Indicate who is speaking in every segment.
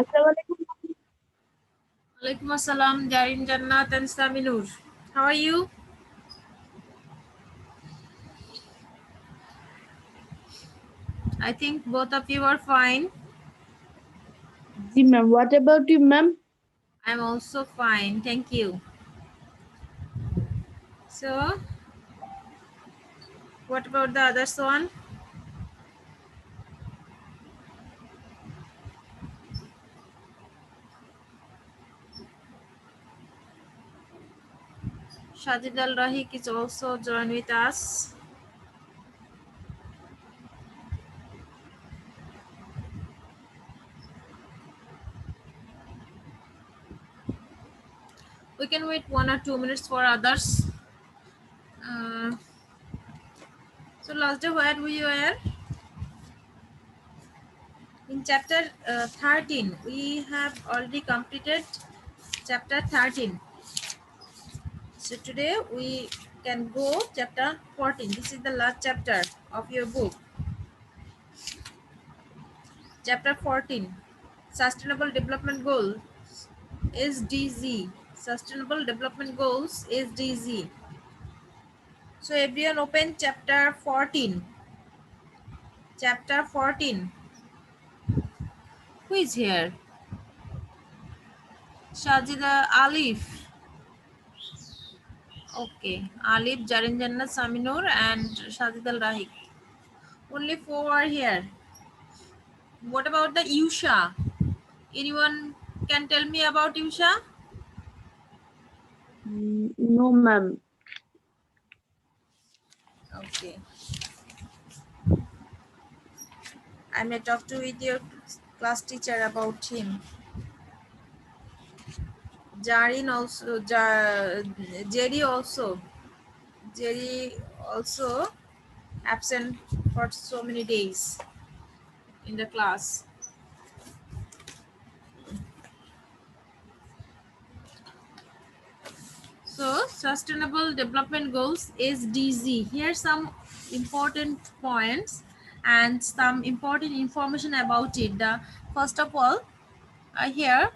Speaker 1: Assalamualaikum.
Speaker 2: Alaikum assalam, Jarin Jannat and Saminur. How are you? I think both of you are fine.
Speaker 1: Ji ma'am. What about you, ma'am?
Speaker 2: I'm also fine, thank you. So, what about the other one? Shadid Al Rahik is also joined with us. We can wait 1 or 2 minutes for others. Uh, so, last day, where we were? In chapter 13, we have already completed chapter 13. So, today we can go chapter 14. This is the last chapter of your book. Chapter 14, Sustainable Development Goals, SDG. Sustainable Development Goals, SDG. So everyone open chapter 14. Chapter 14. Who is here? Shajida Alif. Okay. Alif, Jarin Jannat, Saminur and Shajid Al Rahik. Only 4 are here. What about the Yusha? Anyone can tell me about Yusha?
Speaker 1: No, ma'am.
Speaker 2: Okay. I may talk to with your class teacher about him. Jarin also, Jerry also. Jerry also absent for so many days in the class. So, Sustainable Development Goals SDG. Here are some important points and some important information about it. First of all, here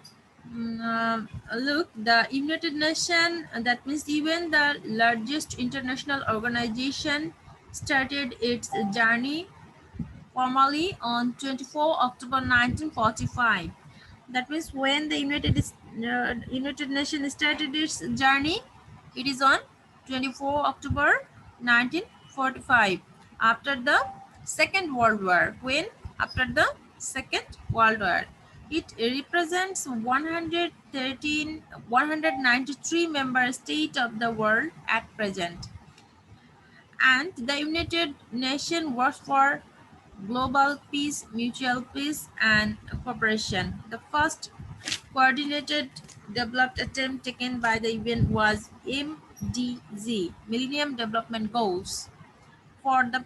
Speaker 2: look, the United Nations, that means even the largest international organization, started its journey formally on 24 October 1945. That means when the United Nations started its journey, it is on 24 October 1945 after the Second World War. When? After the Second World War. It represents 193 member states of the world at present. And the United Nations works for global peace, mutual peace, and cooperation. The first coordinated developed attempt taken by the UN was MDG, Millennium Development Goals, for the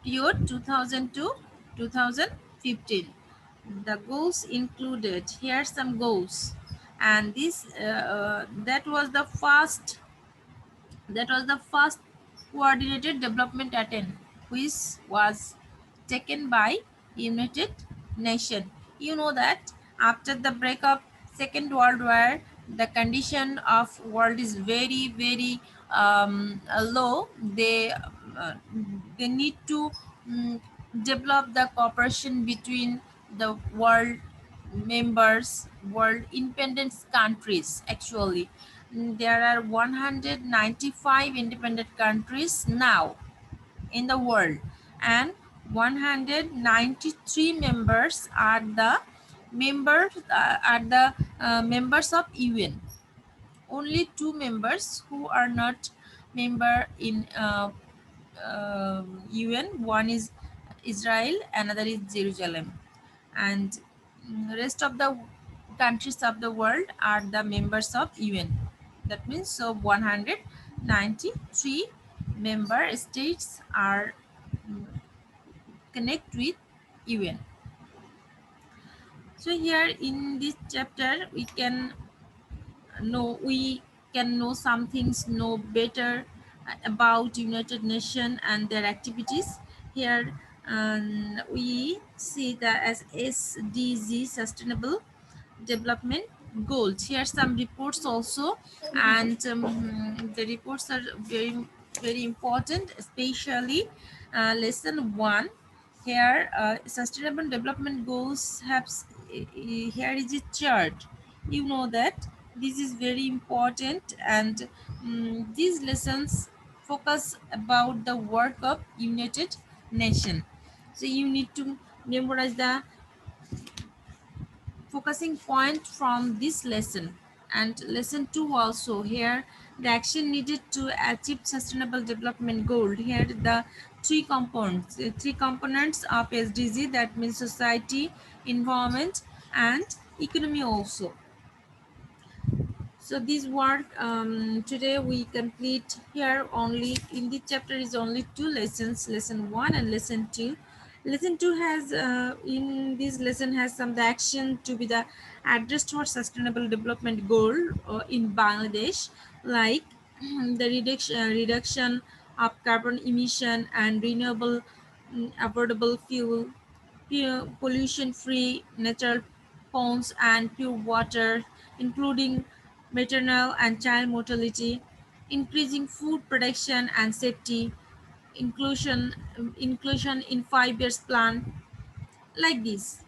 Speaker 2: period 2000 to 2015. The goals included, here are some goals, and that was the first coordinated development attempt, which was taken by United Nations. You know that after the break of Second World War, the condition of world is very, very low. They need to develop the cooperation between the world members, world independent countries. Actually, there are 195 independent countries now in the world, and 193 members are the members of UN. Only 2 members who are not member in UN. One is Israel, another is Jerusalem, and rest of the countries of the world are the members of UN. That means so 193 member states are connect with UN. So here in this chapter we can know some things, know better about United Nations and their activities. Here we see that as SDG, sustainable development goals. Here are some reports also, and the reports are very important, especially lesson 1. Here sustainable development goals have here is a chart. You know that this is very important, and these lessons focus about the work of United Nation. So you need to memorize the focusing point from this lesson. And lesson 2 also, here the action needed to achieve sustainable development goal. Here the three components of SDG, that means society, environment and economy also. So this work today we complete here. Only in this chapter is only 2 lessons, lesson 1 and lesson 2. Lesson 2 has in this lesson has some the action to be the addressed for sustainable development goal in Bangladesh, like the reduction of carbon emission and renewable affordable fuel, pure pollution-free natural ponds and pure water, including maternal and child mortality, increasing food production and safety, inclusion in 5 years plan, like this.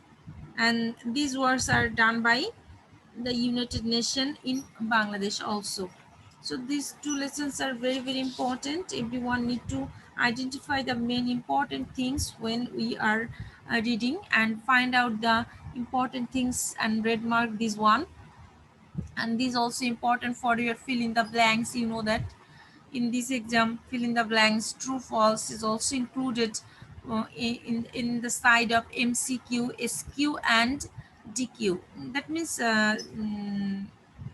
Speaker 2: And these works are done by the United Nations in Bangladesh also. So these 2 lessons are very important. Everyone need to identify the main important things when we are reading, and find out the important things and red mark this one. And this also important for your fill in the blanks. You know that in this exam, fill in the blanks, true false is also included in the side of MCQ, SQ and DQ. That means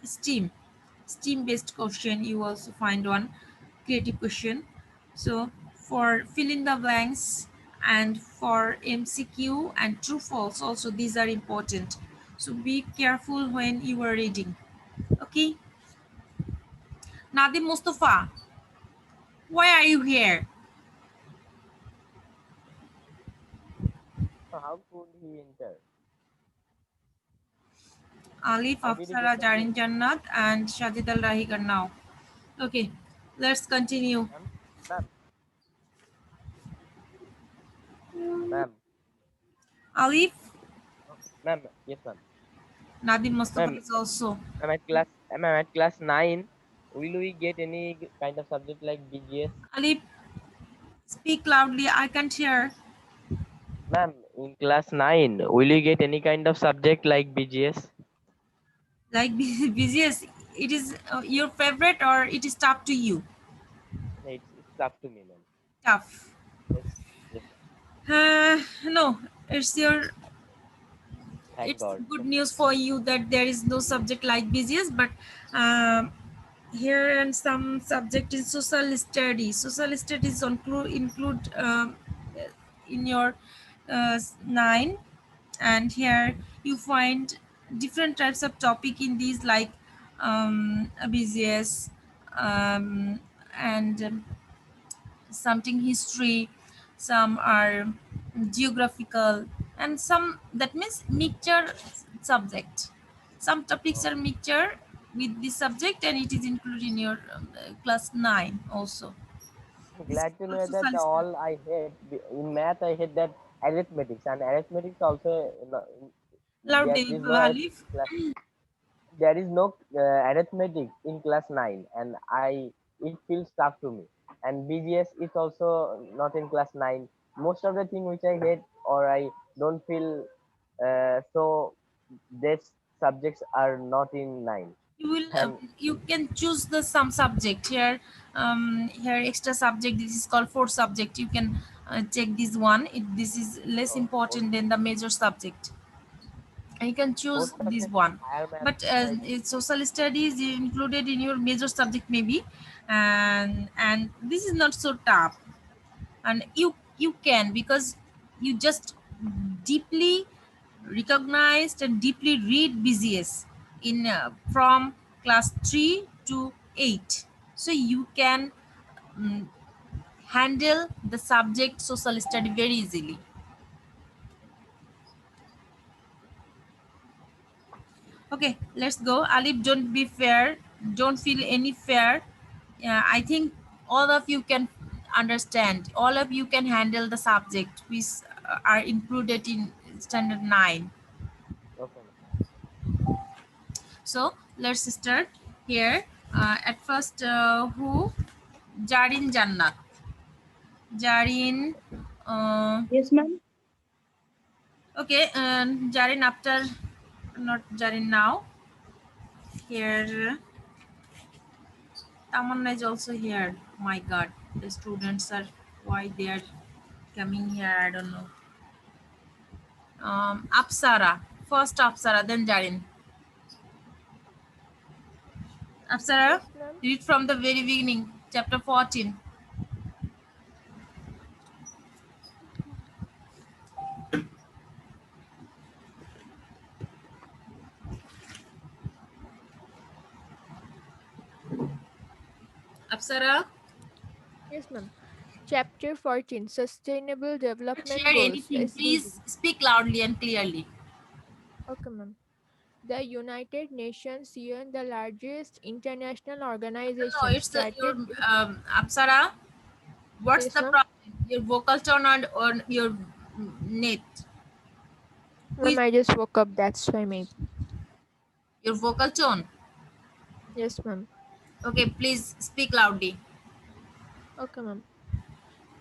Speaker 2: STEAM, STEAM based question. You also find one creative question. So for fill in the blanks and for MCQ and true false also, these are important. So be careful when you are reading. Okay, Nadim Mustafa, why are you here?
Speaker 3: So how could he enter?
Speaker 2: Alif,
Speaker 3: How did he
Speaker 2: Afsara,
Speaker 3: get the key?
Speaker 2: Jarin Jannat, and Shadid Al Rahigar now. Okay, let's continue.
Speaker 3: Ma'am, ma'am, ma'am,
Speaker 2: Alif,
Speaker 3: ma'am. Yes, ma'am.
Speaker 2: Nadim Mustafa
Speaker 3: Ma'am,
Speaker 2: is also.
Speaker 3: I'm at class 9. Will we get any kind of subject like BGS?
Speaker 2: Alif, speak loudly. I can't hear.
Speaker 3: Ma'am, in class 9, will you get any kind of subject like BGS?
Speaker 2: Like busiest, it is your favorite or it is tough to you?
Speaker 3: It's tough to me, ma'am.
Speaker 2: Tough.
Speaker 3: Yes, yes, ma'am.
Speaker 2: No, it's your.
Speaker 3: Thank
Speaker 2: It's
Speaker 3: God.
Speaker 2: good news for you that there is no subject like busiest, but um, here and some subject in social studies. Social studies include in your 9, and here you find different types of topic in these, like BCS, and something history, some are geographical, and some, that means mixture subject. Some topics are mixture with this subject, and it is included in your class 9 also. This is
Speaker 3: Glad to
Speaker 2: called
Speaker 3: know that
Speaker 2: social study.
Speaker 3: all I hate in math, I hate that arithmetics, and arithmetics also, there
Speaker 2: Loudly,
Speaker 3: is no
Speaker 2: Alif.
Speaker 3: there is no arithmetic in class 9, and I it feels tough to me. And BGS is also not in class 9. Most of the thing which I hate or I don't feel, so these subjects are not in 9.
Speaker 2: You will
Speaker 3: And
Speaker 2: you can choose the some subject here. Here extra subject, this is called fourth subject. You can take this one. This is less
Speaker 3: fourth,
Speaker 2: important than the major subject. You can choose
Speaker 3: fourth
Speaker 2: this
Speaker 3: subject is
Speaker 2: one,
Speaker 3: higher math,
Speaker 2: but
Speaker 3: right?
Speaker 2: social studies is included in your major subject maybe, and this is not so tough. And you can, because you just deeply recognized and deeply read BCS in from class 3 to 8, so you can mm, handle the subject social study very easily. Okay, let's go. Alif, don't be fair. Don't feel any fear. Yeah, I think all of you can understand. All of you can handle the subject which are included in standard 9.
Speaker 3: Okay.
Speaker 2: So let's start here. At first, who? Jarin Jannat. Jarin. Uh,
Speaker 1: Yes, ma'am.
Speaker 2: okay, Jarin after, not Jarin now. Here, Tamanna is also here. My God, the students are, why they are coming here? I don't know. Apsara. First Apsara, then Jarin. Apsara,
Speaker 4: Yes, ma'am.
Speaker 2: read from the very beginning, chapter 14. Apsara,
Speaker 4: Yes, ma'am. Chapter 14, Sustainable
Speaker 2: can't
Speaker 4: Development
Speaker 2: hear
Speaker 4: Goals,
Speaker 2: anything.
Speaker 4: SDG.
Speaker 2: Please speak loudly and clearly.
Speaker 4: Okay, ma'am. The United Nations UN, the largest international
Speaker 2: No,
Speaker 4: organization,
Speaker 2: it's your
Speaker 4: started.
Speaker 2: Apsara. What's
Speaker 4: Yes,
Speaker 2: the
Speaker 4: ma'am.
Speaker 2: problem? Your vocal tone or your net? Who
Speaker 4: Ma'am,
Speaker 2: is
Speaker 4: I just woke up, that's why maybe.
Speaker 2: your vocal tone?
Speaker 4: Yes, ma'am.
Speaker 2: Okay, please speak loudly.
Speaker 4: Okay, ma'am.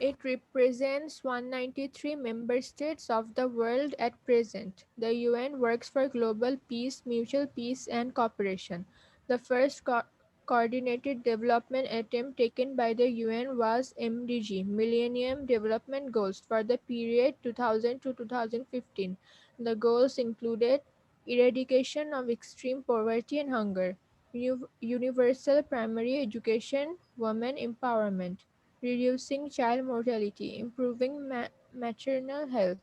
Speaker 4: It represents 193 member states of the world at present. The UN works for global peace, mutual peace, and cooperation. The first coordinated development attempt taken by the UN was MDG, Millennium Development Goals, for the period 2000 to 2015. The goals included eradication of extreme poverty and hunger, universal primary education, women empowerment, reducing child mortality, improving maternal health,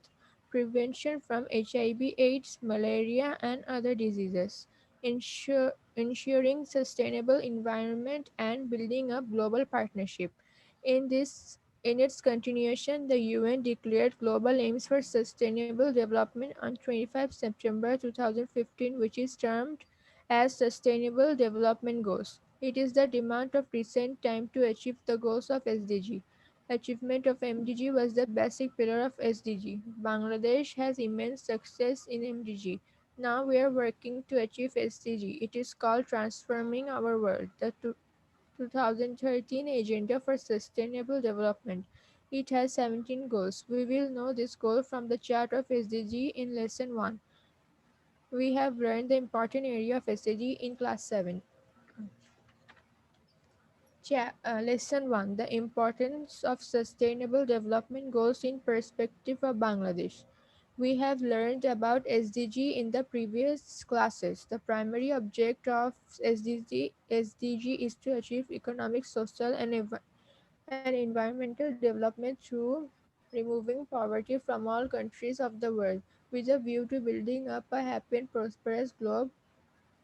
Speaker 4: prevention from HIV, AIDS, malaria, and other diseases, ensuring sustainable environment, and building up global partnership. In this in its continuation, the UN declared global aims for sustainable development on 25 September 2015, which is termed as Sustainable Development Goals. It is the demand of recent time to achieve the goals of SDG. Achievement of MDG was the basic pillar of SDG. Bangladesh has immense success in MDG. Now we are working to achieve SDG. It is called Transforming Our World, the 2013 Agenda for Sustainable Development. It has 17 goals. We will know this goal from the chart of SDG in lesson 1. We have learned the important area of SDG in class 7. Lesson 1, The Importance of Sustainable Development Goals in Perspective of Bangladesh. We have learned about SDG in the previous classes. The primary object of SDG is to achieve economic, social, and environmental development through removing poverty from all countries of the world with a view to building up a happy and prosperous globe.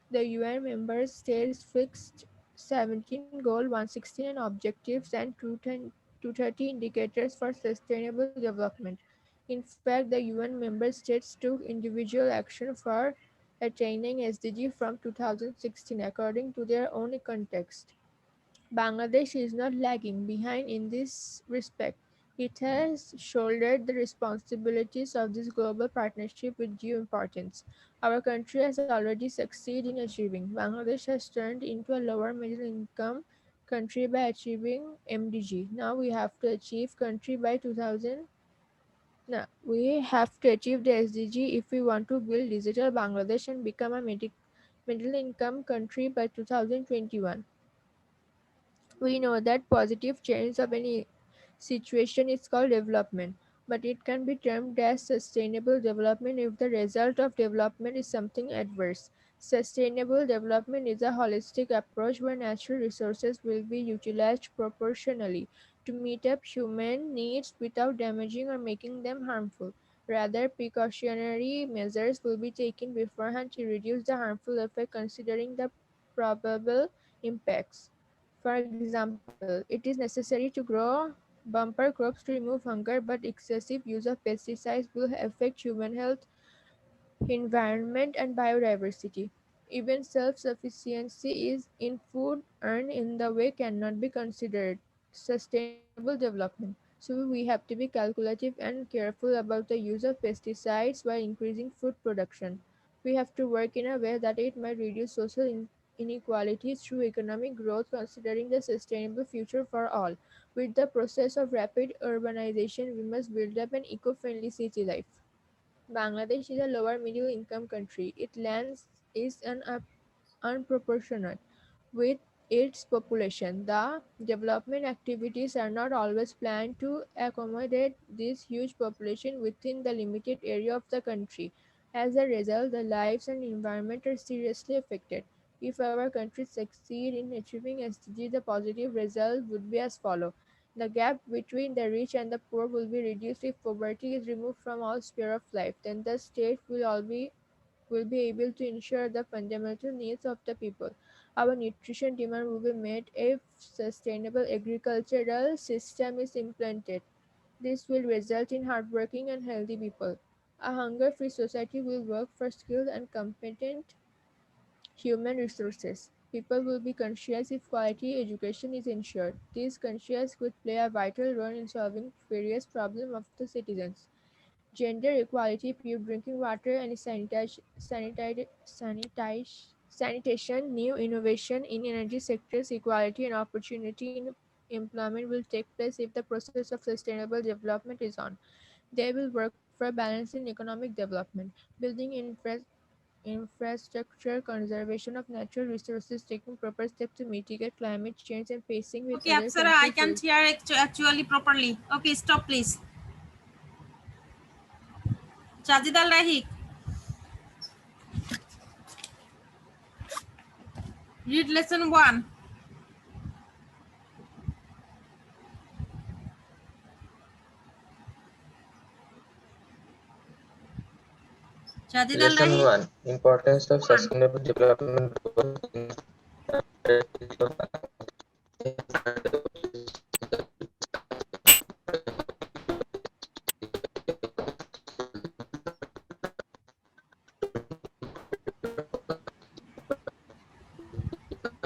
Speaker 4: The UN member states fixed 17 goals, 116 objectives, and 230 indicators for sustainable development. In fact, the UN member states took individual action for attaining SDG from 2016 according to their own context. Bangladesh is not lagging behind in this respect. It has shouldered the responsibilities of this global partnership with due importance. Our country has already succeeded in achieving. Bangladesh has turned into a lower middle income country by achieving MDG. Now we have to achieve country by 2000. Now we have to achieve the SDG if we want to build digital Bangladesh and become a middle income country by 2021. We know that positive change of any situation is called development, but it can be termed as sustainable development if the result of development is something adverse. Sustainable development is a holistic approach where natural resources will be utilized proportionally to meet up human needs without damaging or making them harmful. Rather, precautionary measures will be taken beforehand to reduce the harmful effect considering the probable impacts. For example, it is necessary to grow bumper crops to remove hunger, but excessive use of pesticides will affect human health, environment, and biodiversity. Even self-sufficiency is in food earned in the way cannot be considered sustainable development. So we have to be calculative and careful about the use of pesticides while increasing food production. We have to work in a way that it might reduce social inequalities through economic growth, considering the sustainable future for all. With the process of rapid urbanization, we must build up an eco-friendly city life. Bangladesh is a lower middle income country. Its land is unproportionate with its population. The development activities are not always planned to accommodate this huge population within the limited area of the country. As a result, the lives and environment are seriously affected. If our country succeed in achieving SDG, the positive result would be as follows. The gap between the rich and the poor will be reduced if poverty is removed from all sphere of life. Then the state will be able to ensure the fundamental needs of the people. Our nutrition demand will be met if sustainable agricultural system is implemented. This will result in hardworking and healthy people. A hunger-free society will work for skilled and competent human resources. People will be conscious if quality education is ensured. This conscience could play a vital role in solving various problems of the citizens. Gender equality, pure drinking water, and sanitation, new innovation in energy sectors, equality and opportunity in employment will take place if the process of sustainable development is on. They will work for balancing economic development, building infrastructure, conservation of natural resources, taking proper steps to mitigate climate change, and facing with
Speaker 2: Okay,
Speaker 4: other
Speaker 2: Apsara, I
Speaker 4: countries
Speaker 2: can't
Speaker 4: will.
Speaker 2: hear actually properly. Okay, stop please. Sajid Al Rahik, read lesson 1. Sajid Al
Speaker 5: Lesson
Speaker 2: Rahik,
Speaker 5: 1: Importance of
Speaker 2: 1.
Speaker 5: Sustainable Development Goals in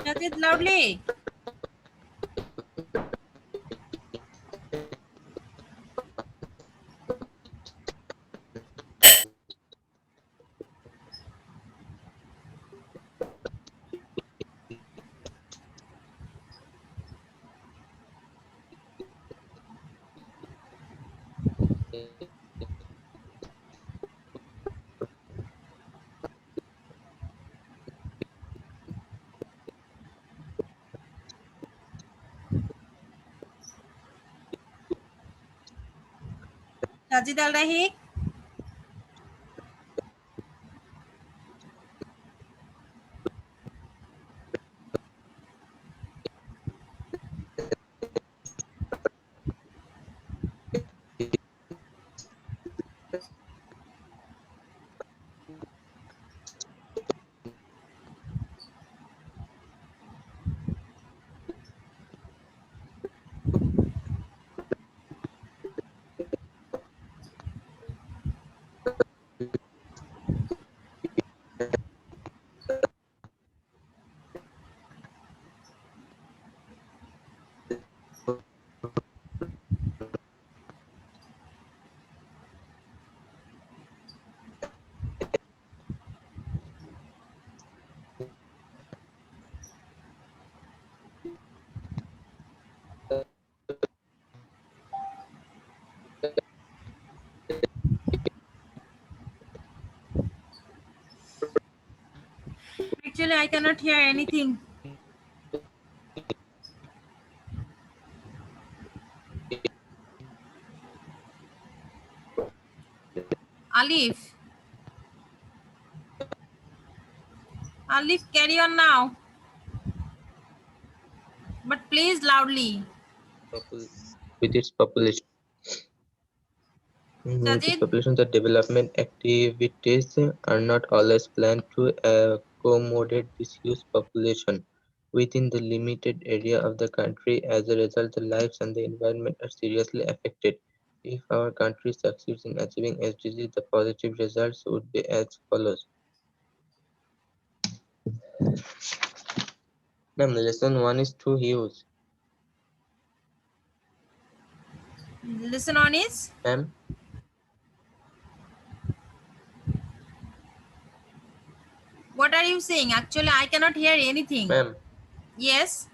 Speaker 2: Sajid, loudly. Sajid Al Rahik. Actually, I cannot hear anything. Alif. Alif, carry on now. But please loudly.
Speaker 5: with its population. With its
Speaker 2: Sajid,
Speaker 5: population, the development activities are not always planned to accommodate this huge population within the limited area of the country. As a result, the lives and the environment are seriously affected. If our country succeeds in achieving SDG, the positive results would be as follows. Ma'am, lesson 1 is too huge.
Speaker 2: Lesson on is?
Speaker 5: Ma'am,
Speaker 2: What are you saying? Actually, I cannot hear anything.
Speaker 5: ma'am,
Speaker 2: Yes.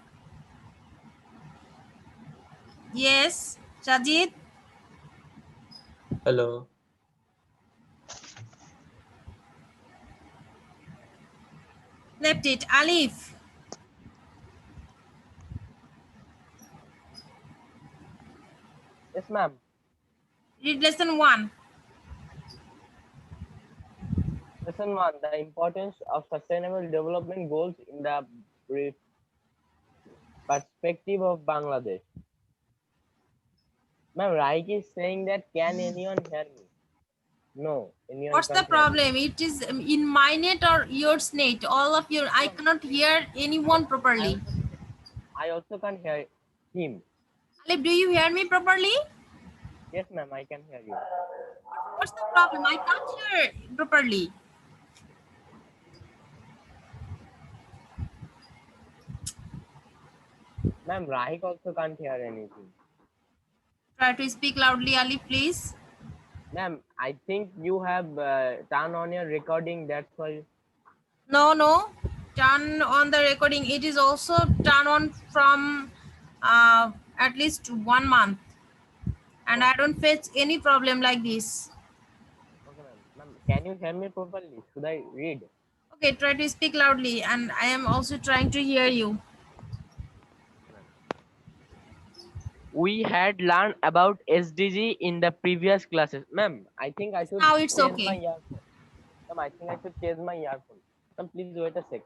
Speaker 2: Yes. Sajid.
Speaker 5: hello.
Speaker 2: Left it. Alif.
Speaker 3: Yes, ma'am.
Speaker 2: Read lesson 1.
Speaker 3: Lesson 1, the importance of sustainable development goals in the brief perspective of Bangladesh. Ma'am, Raik is saying that can anyone hear me? No, anyone
Speaker 2: What's the
Speaker 3: can't hear me.
Speaker 2: problem? It is in my net or yours net. All of you, I cannot hear anyone properly.
Speaker 3: I also can't hear him.
Speaker 2: Alif, do you hear me properly?
Speaker 3: Yes, ma'am, I can hear you.
Speaker 2: What's the problem? I can't hear properly.
Speaker 3: Ma'am, Raik also can't hear anything.
Speaker 2: Try to speak loudly, Alif, please.
Speaker 3: Ma'am, I think you have turned on your recording, that's why.
Speaker 2: No. Turn on the recording. It is also turn on from at least 1 month. And I don't face any problem like this.
Speaker 3: Okay, ma'am. Ma'am, can you hear me properly? Should I read?
Speaker 2: Okay, try to speak loudly. And I am also trying to hear you.
Speaker 3: We had learned about SDG in the previous classes. Ma'am, I think I should
Speaker 2: Now it's
Speaker 3: change my
Speaker 2: okay.
Speaker 3: earphone. Ma'am, I think I should change my earphone. Ma'am, please wait a sec.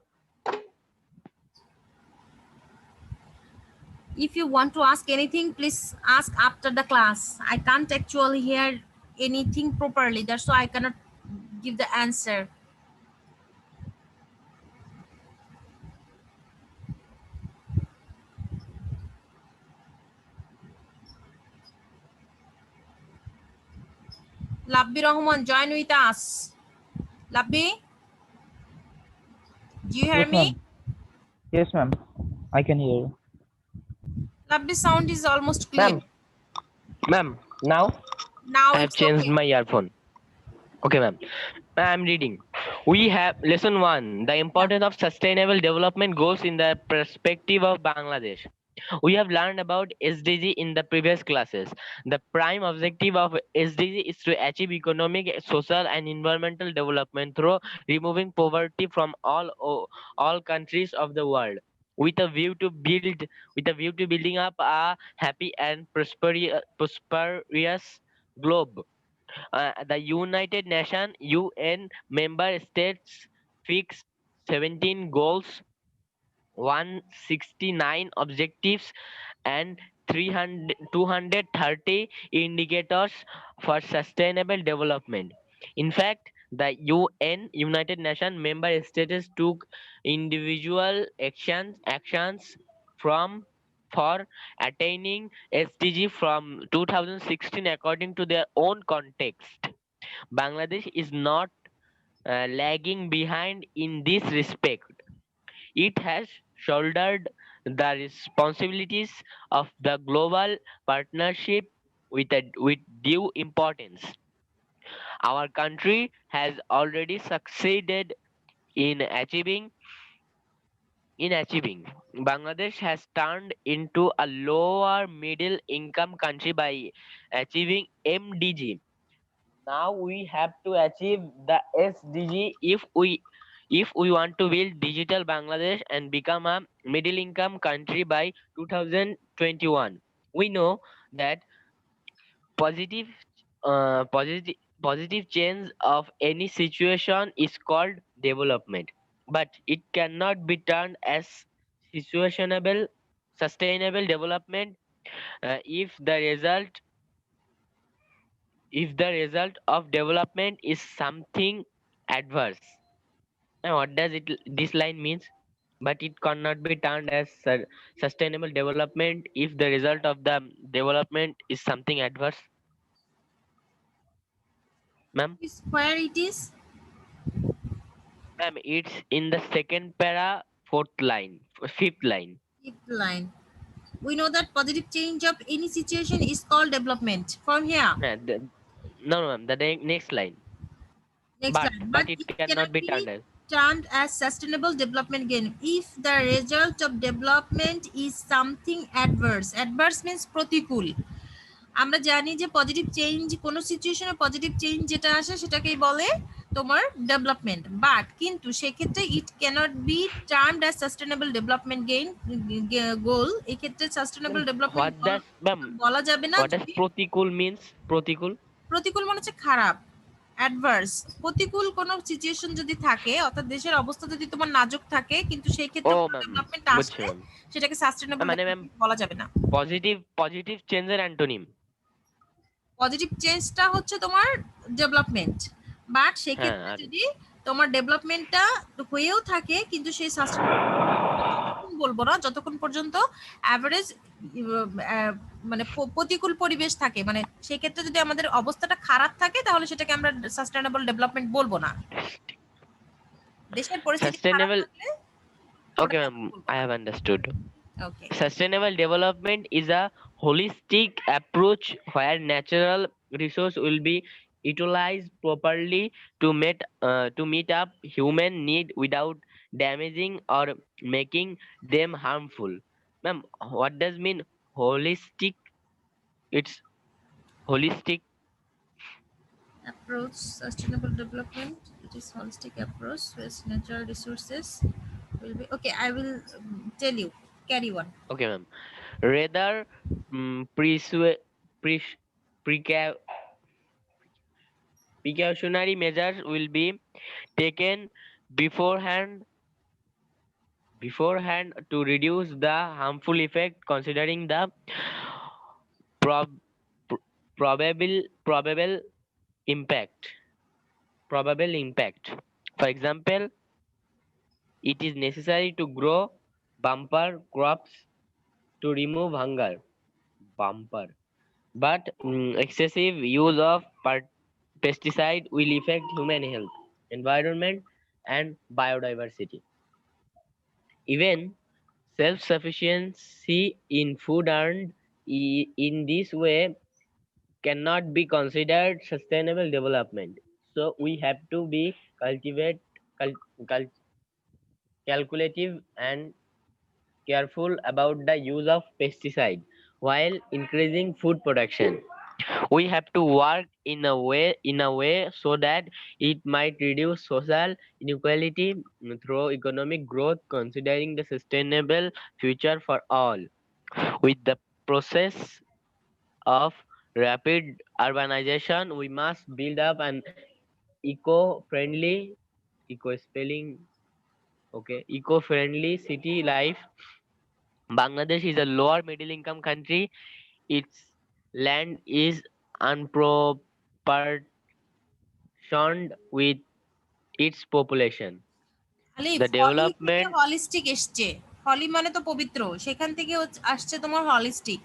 Speaker 2: If you want to ask anything, please ask after the class. I can't actually hear anything properly. That's why I cannot give the answer. Labbi Rahman, join with us. Labbi, do you hear
Speaker 6: Yes,
Speaker 2: me?
Speaker 6: ma'am. Yes, ma'am. I can hear you.
Speaker 2: Labbi sound is almost clear.
Speaker 3: Ma'am, now
Speaker 2: Now
Speaker 3: I have
Speaker 2: it's
Speaker 3: changed
Speaker 2: okay.
Speaker 3: my earphone. Okay, ma'am. I'm reading. We have lesson 1, the importance of sustainable development goals in the perspective of Bangladesh. We have learned about SDG in the previous classes. The prime objective of SDG is to achieve economic, social, and environmental development through removing poverty from all countries of the world, with a view to building up a happy and prosperous globe. The United Nations UN member states fixed 17 goals, 169 objectives, and 230 indicators for sustainable development. In fact, the United Nations member states took individual actions from for attaining SDG from 2016 according to their own context. Bangladesh is not lagging behind in this respect. It has shouldered the responsibilities of the global partnership with due importance. Our country has already succeeded in achieving. Bangladesh has turned into a lower middle income country by achieving MDG. Now we have to achieve the SDG if we want to build digital Bangladesh and become a middle income country by 2021. We know that positive positive change of any situation is called development, but it cannot be termed as situationable sustainable development if the result of development is something adverse. Now, what does it this line means? But it cannot be termed as sustainable development if the result of the development is something adverse. Ma'am,
Speaker 2: Where it is?
Speaker 7: Ma'am, it's in the second para, fourth line, fifth line.
Speaker 2: Fifth line. We know that positive change of any situation is called development. From here,
Speaker 7: No, no, ma'am, the next line.
Speaker 2: next line.
Speaker 7: But
Speaker 2: But
Speaker 7: it
Speaker 2: it
Speaker 7: cannot
Speaker 2: cannot
Speaker 7: be turned
Speaker 2: be
Speaker 7: as.
Speaker 2: termed as sustainable development gain if the result of development is something adverse. Adverse means প্রতিকূল। আমরা জানি যে positive change কোন সিচুয়েশনে positive change যেটা আসে সেটাকেই বলে তোমার ডেভেলপমেন্ট, বাট কিন্তু সেক্ষেত্রে it cannot be termed as sustainable development gain goal. এক্ষেত্রে sustainable development
Speaker 7: What does, ma'am,
Speaker 2: বলা যাবে না
Speaker 7: what does
Speaker 2: যদি
Speaker 7: protikul means? Protikul?
Speaker 2: প্রতিকূল মানে হচ্ছে খারাপ, অ্যাডভার্স। প্রতিকূল কোনো সিচুয়েশন যদি থাকে অর্থাৎ দেশের অবস্থা যদি তোমার নাজুক থাকে কিন্তু সেই ক্ষেত্রে
Speaker 7: Oh, ma'am,
Speaker 2: ডেভেলপমেন্ট
Speaker 7: বুঝছি
Speaker 2: আসলে
Speaker 7: ma'am.
Speaker 2: সেটাকে সাস্টেনেবল
Speaker 7: মানে ma'am,
Speaker 2: বলা যাবে না।
Speaker 7: positive change এর অ্যান্টোনিম।
Speaker 2: পজিটিভ চেঞ্জটা হচ্ছে তোমার ডেভেলপমেন্ট, বাট
Speaker 7: হ্যাঁ,
Speaker 2: সেক্ষেত্রে
Speaker 7: আর
Speaker 2: যদি তোমার ডেভেলপমেন্টটা হয়েও থাকে কিন্তু সেই সাস্টেনেবল বলবো না যতক্ষণ পর্যন্ত অ্যাভারেজ মানে প্রতিকূল পরিবেশ থাকে, মানে সেই ক্ষেত্রে যদি আমাদের অবস্থাটা খারাপ থাকে তাহলে সেটাকে আমরা সাস্টেনেবল ডেভেলপমেন্ট বলবো না। দেশের পরিস্থিতি খারাপ
Speaker 7: sustainable.
Speaker 2: থাকলে
Speaker 7: Okay, ma'am, I have understood.
Speaker 2: Okay.
Speaker 7: Sustainable development is a holistic approach where natural resource will be utilized properly to meet up human need without damaging or making them harmful. Ma'am, what does mean holistic? It's holistic.
Speaker 2: Approach sustainable development, it is holistic approach with natural resources will be okay. I will tell you, carry on.
Speaker 7: Okay, ma'am. Rather, pre- preca- precautionary measures will be taken beforehand to reduce the harmful effect, considering the prob- pr- probable impact. For example, it is necessary to grow bumper crops to remove hunger. Bumper. But excessive use of pesticide will affect human health, environment, and biodiversity. Even self-sufficiency in food earned in this way cannot be considered sustainable development. So we have to be cal- cal- calculative and careful about the use of pesticide while increasing food production. We have to work in a way so that it might reduce social inequality through economic growth, considering the sustainable future for all. With the process of rapid urbanization, we must build up an eco-friendly, eco spelling, okay, eco-friendly city life. Bangladesh is a lower middle income country. Its land is unproportioned with its population.
Speaker 2: খালি
Speaker 7: The
Speaker 2: হলি থেকে
Speaker 7: development,
Speaker 2: holistic এসছে, হলি মানে তো পবিত্র, সেখান থেকে আসছে তোমার হলিস্টিক।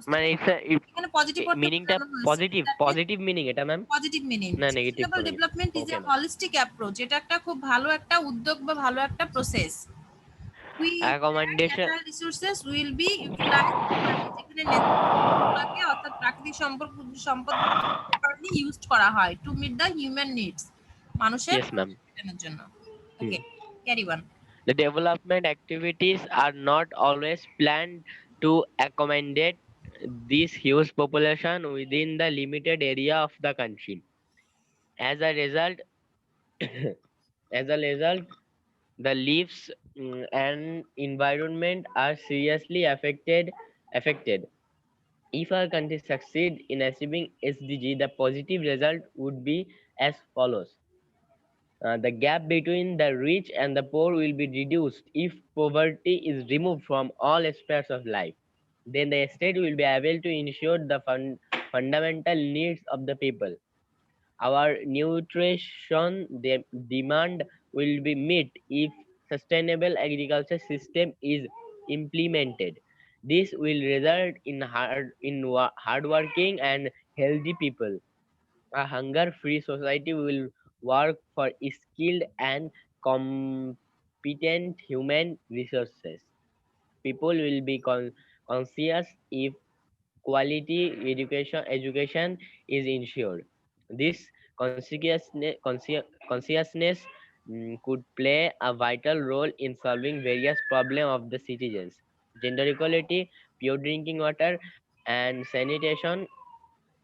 Speaker 7: মানে
Speaker 2: এখানে পজিটিভ অর্থ
Speaker 7: মিনিংটা
Speaker 2: বোঝানো হয়েছে,
Speaker 7: পজিটিভ মিনিং এটা ম্যাম,
Speaker 2: পজিটিভ মিনিং।
Speaker 7: না নেগেটিভ
Speaker 2: সাস্টেনেবল
Speaker 7: কোনো কিছু।
Speaker 2: Development is a
Speaker 7: okay ma'am.
Speaker 2: Holistic approach, এটা একটা খুব ভালো একটা উদ্যোগ বা ভালো একটা process. We where
Speaker 7: accommodation,
Speaker 2: natural resources will be utilized properly, যেখানে নেচারকে অর্থাৎ প্রাকৃতিক সম্পদ প্রপারলি ইউজড করা হয় to meet the human needs, মানুষের
Speaker 7: ইয়েস ম্যাম।
Speaker 2: প্রয়োজনের জন্য। Okay, carry on.
Speaker 7: The development activities are not always planned to accommodate this huge population within the limited area of the country. As a result, the lives and environment are seriously affected. If our country succeed in achieving SDG, the positive result would be as follows. The gap between the rich and the poor will be reduced if poverty is removed from all aspects of life. Then the state will be able to ensure the fundamental needs of the people. Our nutrition demand will be met if sustainable agriculture system is implemented. This will result in hardworking and healthy people. A hunger-free society will work for skilled and competent human resources. People will be conscious if quality education is ensured. This consciousness could play a vital role in solving various problems of the citizens. Gender equality, pure drinking water, and sanitation,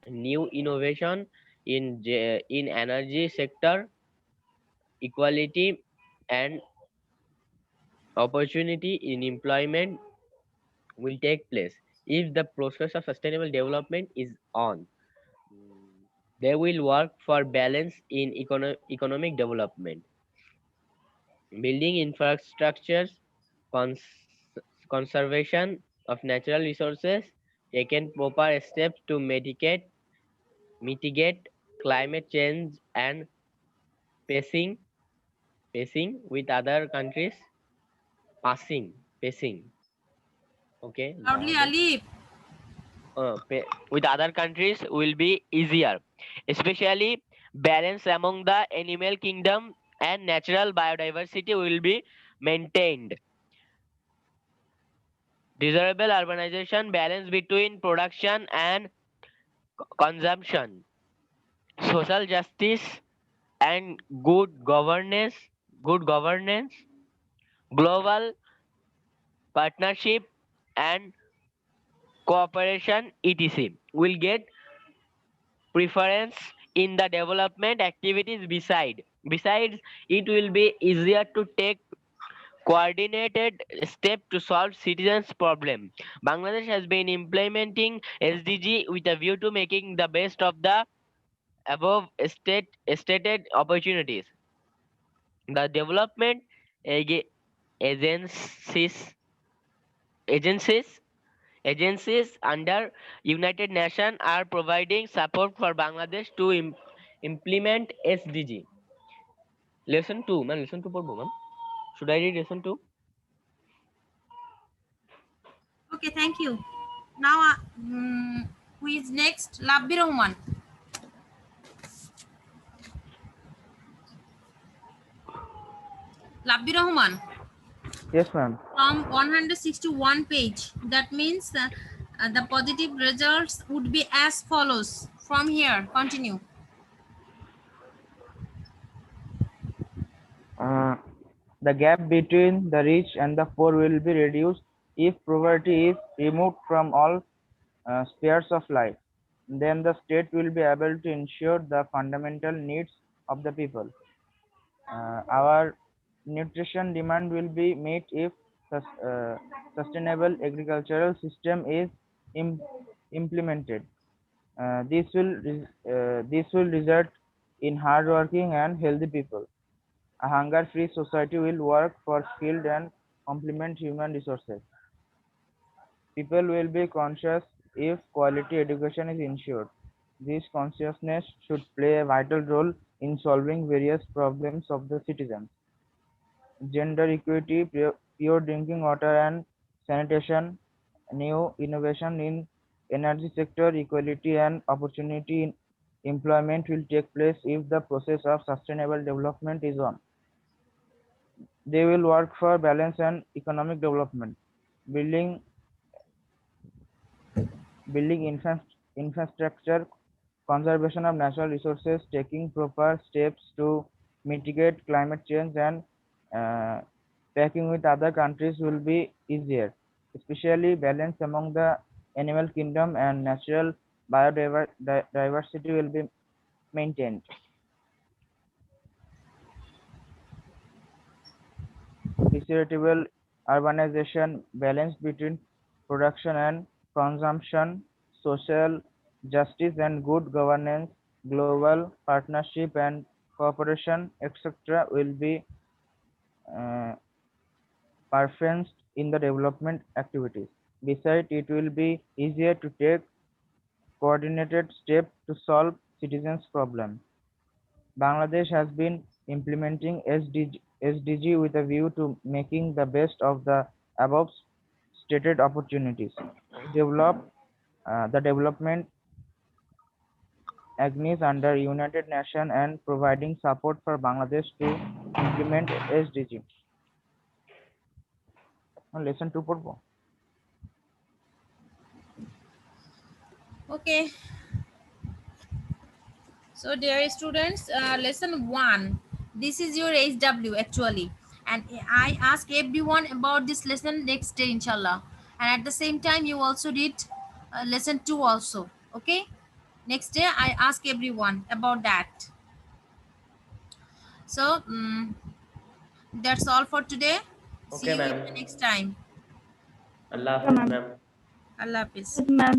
Speaker 7: new innovation in energy sector, equality and opportunity in employment will take place if the process of sustainable development is on. They will work for balance in economic development, building infrastructures, cons- conservation of natural resources, taken proper steps to mitigate climate change and pacing pacing with other countries pacing, okay,
Speaker 2: Loudly, Alif.
Speaker 7: with other countries will be easier, especially balance among the animal kingdom and natural biodiversity will be maintained. Desirable urbanization, balance between production and consumption, social justice and good governance, global partnership and cooperation, etc. will get preference in the development activities. Besides, it will be easier to take coordinated step to solve citizens' problem. Bangladesh has been implementing SDG with a view to making the best of the above stated opportunities. The development ag- agencies agencies agencies under United Nations are providing support for Bangladesh to implement SDG. Lesson 2, man, lesson 2 পড়বো, man. Should I read lesson 2?
Speaker 2: Okay, thank you. Now, who is next? Labbi Rahman. Labbi Rahman.
Speaker 6: Yes, ma'am.
Speaker 2: From 161 page. That means the positive results would be as follows. From here, continue.
Speaker 6: The gap between the rich and the poor will be reduced if poverty is removed from all spheres of life. Then the state will be able to ensure the fundamental needs of the people. Our nutrition demand will be met if sustainable agricultural system is implemented. This will result in hardworking and healthy people. A hunger-free society will work for skilled and complement human resources. People will be conscious if quality education is ensured. This consciousness should play a vital role in solving various problems of the citizens. Gender equity, pure drinking water and sanitation, new innovation in energy sector, equality and opportunity in employment will take place if the process of sustainable development is on. They will work for balance and economic development, building infrastructure, conservation of natural resources, taking proper steps to mitigate climate change, and packing with other countries will be easier, especially balance among the animal kingdom and natural biodiversity will be maintained. Desirable urbanization, balance between production and consumption, social justice and good governance, global partnership and cooperation, etc., will be uh, preferenced in the development activities. Besides, it will be easier to take coordinated steps to solve citizens' problems. Bangladesh has been implementing SDG with a view to making the best of the above stated opportunities. The development agrees under United Nations and providing support for Bangladesh to implement SDG. Lesson 2 পড়বো?
Speaker 2: Okay. So dear students, lesson 1. This is your HW actually. And I ask everyone about this lesson next day, inshallah. And at the same time, you also did lesson 2 also. Okay. Next day, I ask everyone about that. So that's all for today. See
Speaker 7: Okay,
Speaker 2: you in
Speaker 7: ma'am.
Speaker 2: the next time.
Speaker 7: Allah
Speaker 1: Okay,
Speaker 7: Hafiz,
Speaker 1: ma'am.
Speaker 7: ma'am.
Speaker 2: Allah Hafiz.
Speaker 1: Yes, ma'am.